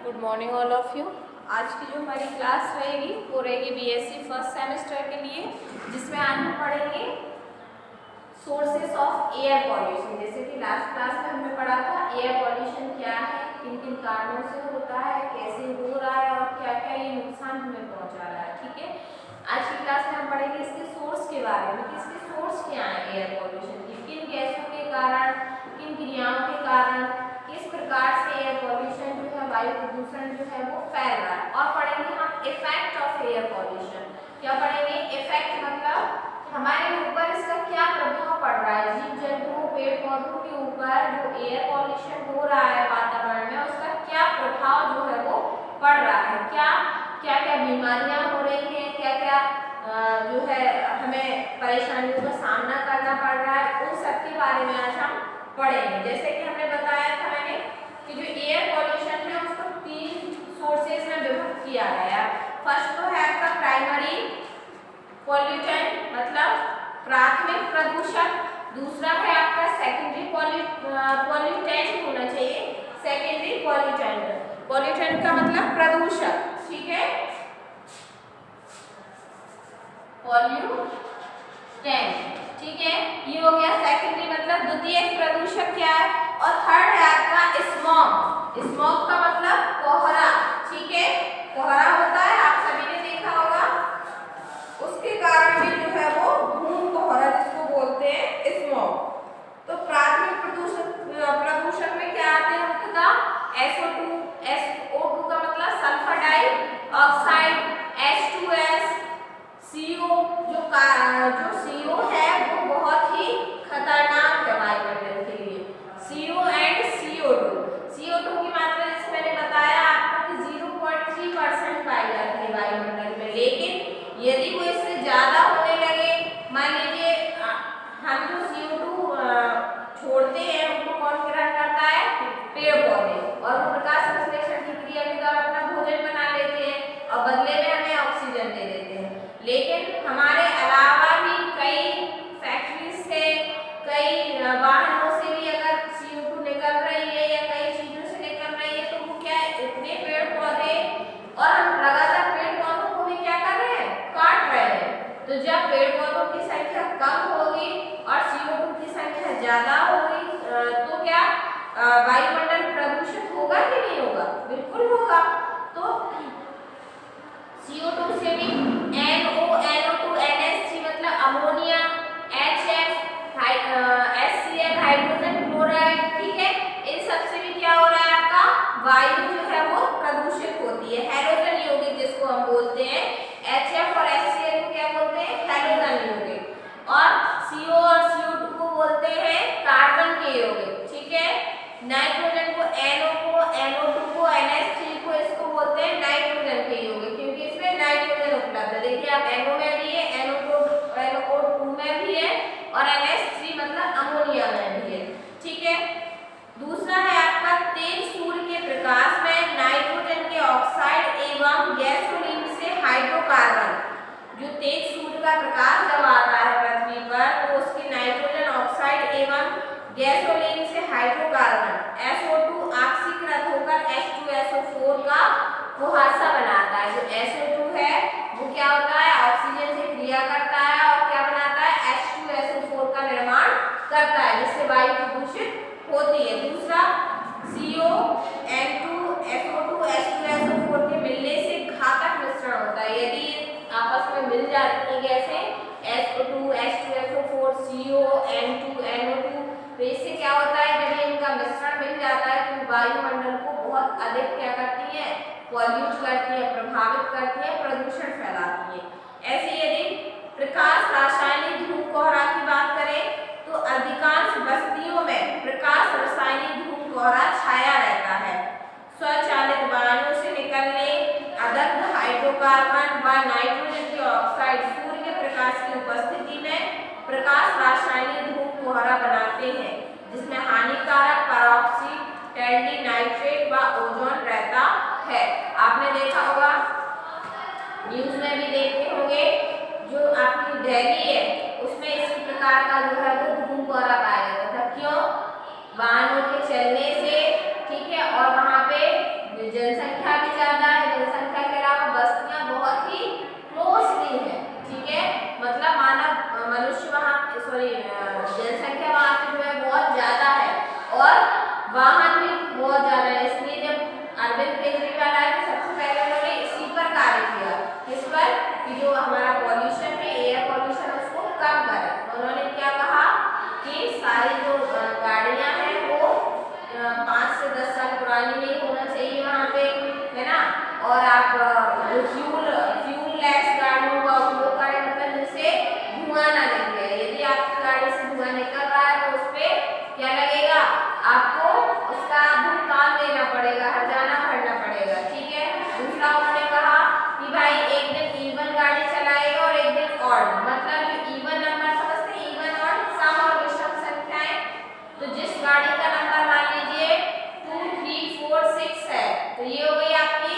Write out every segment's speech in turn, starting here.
Good morning all of you. आज की जो हमारी क्लास रहेगी वो रहेगी बीएससी फर्स्ट सेमेस्टर के लिए, जिसमें आज हम पढ़ेंगे सोर्सेस ऑफ एयर पॉल्यूशन। जैसे कि लास्ट क्लास में हमने पढ़ा था एयर पॉल्यूशन क्या है, किन किन कारणों से होता है, कैसे हो रहा है और क्या क्या ये नुकसान हमें पहुंचा रहा है। ठीक है, आज की क्लास में हम पढ़ेंगे इसके सोर्स के बारे में कि इसके सोर्स क्या है एयर पॉल्यूशन के, किन गैसों के कारण, किन क्रियाओं के कारण किस प्रकार से एयर पॉल्यूशन जो है, वायु प्रदूषण जो है वो फैल रहा है। और पढ़ेंगे हम इफेक्ट ऑफ एयर पॉल्यूशन। क्या पढ़ेंगे? इफेक्ट मतलब हमारे ऊपर इसका क्या प्रभाव पड़ रहा है, जीव जंतुओं पेड़ पौधों के ऊपर जो एयर पॉल्यूशन हो रहा है वातावरण में, उसका क्या प्रभाव जो है वो पड़ रहा है, क्या क्या क्या बीमारियां हो रही हैं, क्या क्या जो है हमें परेशानियों का सामना करना पड़ रहा है, उन सब के बारे में आज हम पढ़ेंगे। जैसे कि हमने बताया था मैंने कि जो एयर पॉल्यूशन है उसको 3 सोर्सेज में विभक्त किया गया है। फर्स्ट तो है आपका प्राइमरी पॉल्यूटेंट मतलब प्राथमिक प्रदूषक, दूसरा है आपका सेकेंडरी पॉल्यूटेंट होना चाहिए, सेकेंडरी पॉल्यूटेंट। पॉल्यूटेंट का मतलब प्रदूषक, ठीक है, पॉल्यूटेंट, ठीक है, ये हो गया सेकेंडरी मतलब द्वितीयक प्रदूषक क्या है। और थर्ड है आपका स्मॉग। स्मॉग का मतलब कोहरा, ठीक है, कोहरा होता है, आप सभी ने देखा होगा, उसके कारण भी जो है वो धूम कोहरा जिसको बोलते हैं स्मॉग। तो प्राथमिक प्रदूषण में क्या आते हैं मुख्यतः SO2, SO2 का मतलब सल्फर डाइऑक्साइड, H2S, CO, जो CO है वो बहुत ही खतरनाक है वायुमंडल के लिए। CO एंड CO2, CO2 की मात्रा जैसे मैंने बताया आपको कि 0.3% पाई जाती है वायुमंडल में, लेकिन यदि वो इससे ज्यादा होने लगे, मान लीजिए हम जो CO2 छोड़ते हैं उनको कौन ग्रहण करता है? पेड़ पौधे, और वो प्रकाश संश्लेषण की क्रिया के द्वारा अपना भोजन बना लेते हैं और बदले में हमें ऑक्सीजन दे देते हैं। लेकिन हमारे अलावा भी कई फैक्ट्रीज से, कई वाहनों से भी अगर CO2 निकल रही है या कई चीजों से निकल रही है, तो वो क्या है, इतने पेड़ पौधे, और हम लगातार पेड़ पौधों को भी क्या कर रहे हैं? काट रहे हैं। तो जब पेड़ पौधों की संख्या कम होगी और CO2 की संख्या ज्यादा होगी, तो क्या वायुमंडल प्रदूषित होगा कि नहीं होगा? बिल्कुल होगा। तो CO2 से भी NO, NO2, NH3 मतलब ammonia, HF, HCl hydrogen chloride, ठीक है, इन सब से भी क्या हो रहा है, आपका वायु जो है वो प्रदूषित होती है। हैलोजन यौगिक जिसको हम बोलते हैं, HF और HCl को क्या बोलते हैं? हैलोजन यौगिक। और CO और CO2 को बोलते हैं कार्बन के यौगिक, ठीक है। नाइट्रोजन को NO को, NO2 को, NH3 को इसको बोलते हैं नाइट्रोजन के यौगिक, क्योंकि इसमें नाइट्रोजन उपलब्ध है। देखिए आप NO में भी है, NO2 में भी है और NH3 मतलब अमोनिया में भी है, ठीक है। दूसरा है आपका तेज सूर्य के प्रकाश में नाइट्रोजन के ऑक्साइड एवं गैसोलीन से हाइड्रोकार्बन। जो तेज सूर्य का प्रकाश जब आता है पृथ्वी पर, तो उसके नाइट्रोजन ऑक्साइड एवं गैसोलीन से हाइड्रोकार्बन SO2 ऑक्सीकृत होकर H2SO4 का कुहासा बनाता है। जो SO2 है वो क्या होता है? ऑक्सीजन से क्रिया करता है और क्या बनाता है? H2SO4 का निर्माण करता है, जिससे वायु प्रदूषित होती है। दूसरा CO, N2, SO2, H2SO4 के मिलने से घातक मिश्रण होता है। यदि आपस में मिल जाती है गैसें SO2, H2SO4, CO, N2, NO2, तो इससे क्या होता है, जब इनका मिश्रण मिल जाता है तो वायुमंडल को बहुत अधिक क्या करती है? पॉल्यूट करती है, प्रभावित करती है, प्रदूषण फैलाती है। ऐसे यदि प्रकाश रासायनिक धूप कोहरा की बात करें तो अधिकांश बस्तियों में प्रकाश रासायनिक धूप कोहरा छाया रहता है। स्वचालित वाहनों से निकलने अदग्ध हाइड्रोकार्बन व नाइट्रोजन के ऑक्साइड सूर्य के प्रकाश की उपस्थिति में प्रकाश रासायनिक धूप कोहरा बनाते हैं, जिसमें हानिकारक परऑक्सीड, टैल्डी नाइट्रेट व ओजोन रहता है। आपने देखा होगा, न्यूज में भी देखते होंगे, जो आपकी दिल्ली है उसमें इसी प्रकार का जो है वो धूम कोहरा पाया जाता था। क्यों? वाहनों के चलने से, ठीक है, और वहाँ पे जनसंख्या से 10 साल पुरानी नहीं होना चाहिए वहाँ पे, है ना। और आप जो फ्यूल लेस गाड़ियों का उपयोग करें, मतलब जिससे धुआं ना निकले। यदि आपकी गाड़ी से धुआं निकल रहा है तो उस पे क्या लगेगा, आपको उसका भुगतान देना पड़ेगा, हर्जाना भरना पड़ेगा, ठीक है। दूसरा उन्होंने कहा कि भाई एक दिन इवन गाड़ी चलाएगा और एक दिन ऑड, मतलब जो इवन नंबर समझते हैं, इवन ऑड सम और विषम संख्याएं। तो जिस गाड़ी का नंबर मान लीजिए 2 3 4 6 है तो ये हो गई आपकी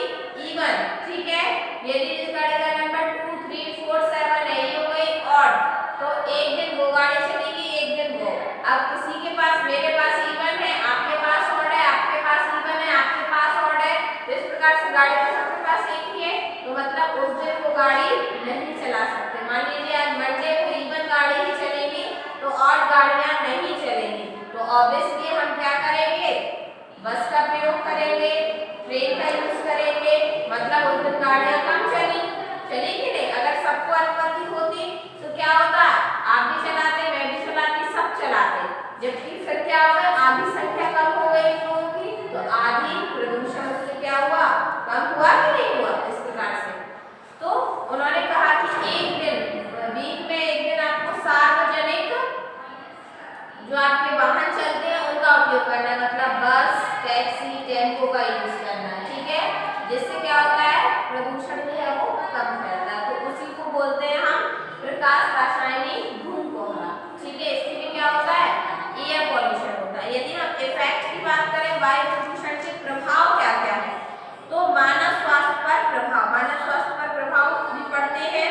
इवन, ठीक है। यदि जिस गाड़ी का नंबर 2 3 4 7 है ये हो गई ऑड, तो एक दिन वो गाड़ी चलेगी, एक दिन वो। अब किसी के पास, मेरे पास इवन है, आपके पास ऑड है, आपके पास इवन है, आपके पास ऑड है, तो इस प्रकार से गाड़ी तो सबके पास एक ही है, तो मतलब उस दिन वो गाड़ी नहीं चला सकते। मान लीजिए आज मंडे को इवन गाड़ी ही चलेगी तो ऑड गाड़ियां नहीं चलेंगी, तो ऑब्वियसली हम क्या करेंगे, बस का प्रयोग करेंगे, ट्रेन का यूज करेंगे, मतलब उस दिन गाड़ियां कम चलेगी नहीं। अगर सबको अनुमति होती तो क्या होता, आप भी चलाते, मैं भी चलाती, सब चलाते, जबकि फिर क्या होगा, आधी संख्या कम हो गई लोगों की, तो आधी प्रदूषण से क्या हुआ, कम हुआ कि नहीं हुआ, इस प्रकार से। तो उन्होंने कहा कि एक दिन वीक में एक दिन आपको सार्वजनिक जो आपके वाहन चलते हैं उनका उपयोग करना है, मतलब बस, टैक्सी, टेम्पो का यूज करना है, ठीक है। जिससे क्या होता है, प्रदूषण जो है वो कम फैलता है। तो उसी को बोलते हैं हम प्रकाश रासायनिक धूमकोहरा, ठीक है। इससे भी क्या होता है, एयर पॉल्यूशन होता है। यदि हम इफेक्ट की बात करें, वायु प्रदूषण के प्रभाव क्या क्या है, तो मानव स्वास्थ्य पर प्रभाव, मानव स्वास्थ्य पर प्रभाव भी पड़ते हैं।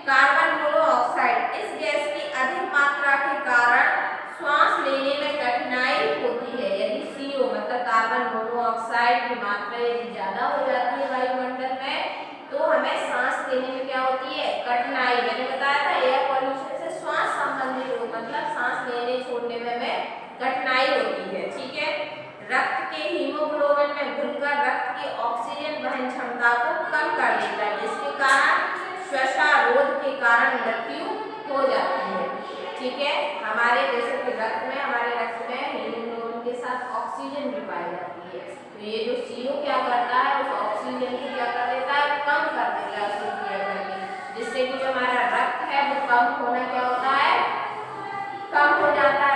कार्बन मोनोऑक्साइड, इस गैस की अधिक मात्रा के कारण श्वास लेने में कठिनाई होती है। यदि CO मतलब कार्बन मोनोऑक्साइड की मात्रा यदि ज्यादा हो जाती है वायुमंडल में तो हमें सांस लेने में क्या होती है, कठिनाई। मैंने बताया था एयर पॉल्यूशन से श्वास संबंधी रोग, मतलब सांस लेने छोड़ने में हमें कठिनाई होती है, ठीक है। रक्त के हीमोग्लोबिन में घुलकर रक्त की ऑक्सीजन वहन क्षमता को कम कर देता है, जिसके कारण श्वासरोध के कारण मृत्यु हो जाती है, ठीक है। हमारे जैसे कि हमारे रक्त में हीमोग्लोबिन के साथ ऑक्सीजन भी पाई जाती है, तो ये जो CO क्या करता है, उस ऑक्सीजन को क्या कर देता है, कम कर देता है उसको क्रिया करके, जिससे कि जो हमारा रक्त है वो कम होना क्या होता है, कम हो जाता है।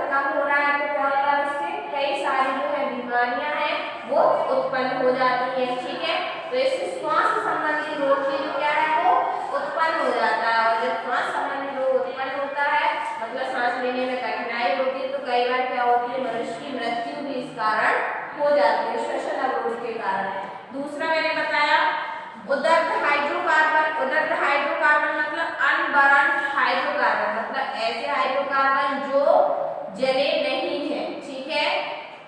कम हो रहा है तो क्या होता है, उससे कई सारी जो है बीमारियां हैं वो उत्पन्न हो जाती है, ठीक है। तो इससे श्वास संबंधी रोग भी जो क्या है वो उत्पन्न हो जाता है, और जब श्वास संबंधी रोग उत्पन्न होता है मतलब सांस लेने में कठिनाई होती है, तो कई बार क्या होती है, मनुष्य की मृत्यु भी इस कारण हो जाती है, श्वसन अवरोध के कारण। दूसरा मैंने बताया उदग्ध हाइड्रोकार्बन। उदग्ध हाइड्रोकार्बन मतलब अनबर्न्ड हाइड्रोकार्बन, मतलब ऐसे हाइड्रोकार्बन जो जले नहीं है, ठीक है।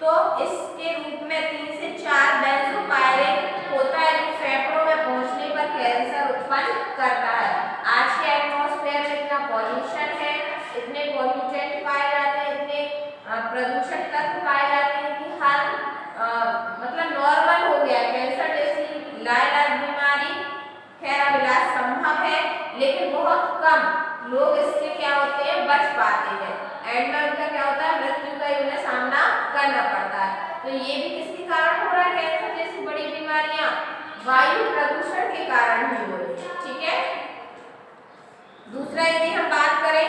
तो इसके रूप में 3 से 4 बेंजोपायरेट होता है, जो फेफड़ों में पहुंचने पर कैंसर उत्पन्न करता है। आज के एटमॉस्फेयर में इतना पॉल्यूशन है, इतने पॉल्यूटेंट पाए जाते हैं, इतने प्रदूषक तत्व पाए जाते हैं कि हर मतलब नॉर्मल हो गया, कैंसर जैसी लाइलाज बीमारी खैर इलाज संभव है, लेकिन बहुत कम लोग इससे क्या होते हैं, बच पाते हैं। एंड में उनका क्या होता है, मृत्यु का उन्हें सामना करना पड़ता है। तो ये भी किसके कारण हो रहा है, कैंसर जैसी बड़ी बीमारियां वायु प्रदूषण के कारण ही हो रही है, ठीक है। दूसरा यदि हम बात करें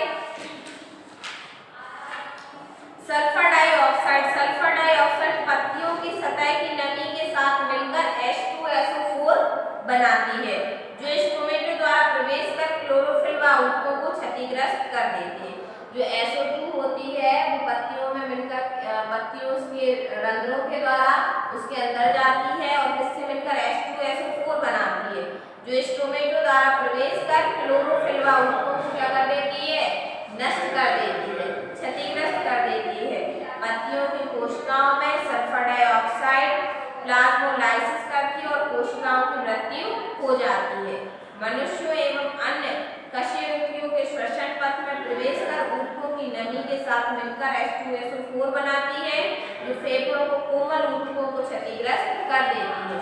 सल्फर डाइऑक्साइड, सल्फर डाइऑक्साइड पत्तियों की सतह की नमी के साथ मिलकर H2SO4 बनाती है, जो स्टोमेटो द्वारा प्रवेश कर क्लोरोफिल व ऊतकों को क्षतिग्रस्त कर देती है। जो SO2 होती है वो पत्तियों में मिलकर पत्तियों के रंध्रों के द्वारा उसके अंदर जाती है और इससे मिलकर H2SO4 बनाती है, जो स्टोमेटो द्वारा प्रवेश कर क्लोरोफिल व ऊतकों को क्या कर देती है, नष्ट कर देती है, क्षतिग्रस्त कर देती है। पत्तियों की कोशिकाओं में सल्फर डाइऑक्साइड प्लाज्मोलाइसिस करती है और कोशिकाओं की मृत्यु हो जाती है। मनुष्यों एवं अन्य कशेरुकियों के श्वसन पथ में प्रवेश कर ऊतकों की नमी के साथ मिलकर H2SO4 बनाती है, जो फेफड़ों को कोमल ऊतकों को क्षतिग्रस्त कर देती है।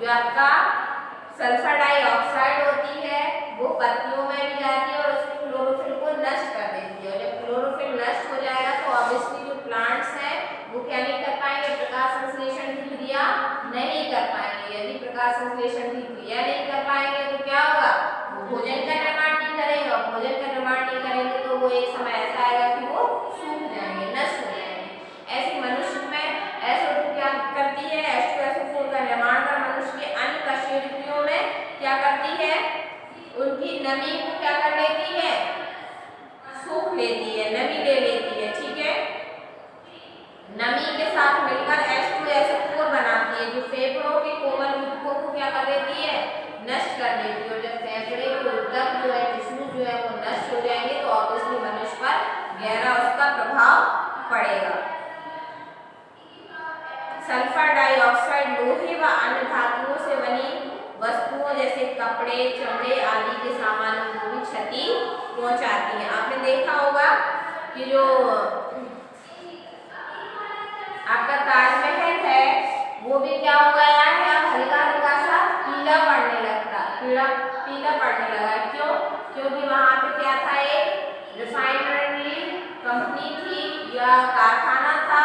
जो आपका सल्फर डाइऑक्साइड होती है वो पत्तियों में भी जाती है और उसकी क्लोरोफिल को नष्ट कर देती है, और जब क्लोरोफिल नष्ट हो जाएगा तो ऑब्वियसली जो प्लांट्स हैं वो क्या नहीं कर पाएंगे, प्रकाश नमी को क्या कर लेती है, सूख लेती है, नमी ले लेती है, ठीक है। नमी के साथ मिलकर H2SO4 बनाती है, जो फेफड़ों के कोमल ऊतकों को क्या कर देती है, नष्ट कर देती है। और जब फेफड़े के ऊतक जो है, टिश्यू जो है वो नष्ट हो जाएंगे तो ऑब्वियसली मनुष्य पर गहरा उसका प्रभाव पड़ेगा। सल्फर डाइऑक्साइड लोहे व अन्य धातुओं से बनी वस्तुओं जैसे कपड़े, चमड़े आदि के सामानों को भी क्षति पहुंचाती है। आपने देखा होगा कि जो आपका ताजमहल है वो भी क्या हो गया है, हल्का हल्का सा पीला पड़ने लगता, पीला पड़ने लगा। क्यों? क्योंकि वहां पे क्या था, एक रिफाइनरी कंपनी थी या कारखाना था,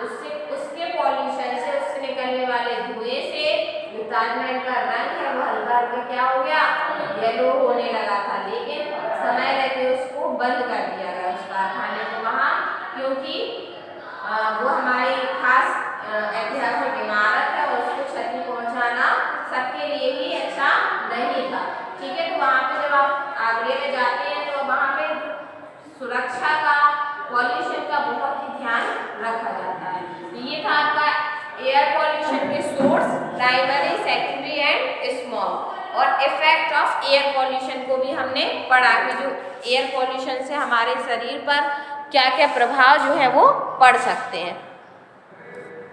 उसके पॉल्यूशन से, उससे निकलने वाले धुएं से जो ताजमहल का रंग है वो हल्का हल्का क्या हो गया, येलो होने लगा था। लेकिन समय रहते उसको बंद कर दिया गया उस कारखाने को वहाँ, क्योंकि वो हमारी खास ऐतिहासिक इमारत है और उसको क्षति पहुंचाना सबके लिए ही अच्छा नहीं था, ठीक है। तो वहाँ पे जब आप आगरे में जाते हैं तो वहाँ पे सुरक्षा का, पॉल्यूशन का बहुत ही ध्यान रखा जाता है। ये था आपका एयर पॉल्यूशन के source, primary, secondary and smog. और इफेक्ट ऑफ एयर पॉल्यूशन को भी हमने पढ़ा कि जो एयर पॉल्यूशन से हमारे शरीर पर क्या क्या प्रभाव जो है वो पड़ सकते हैं।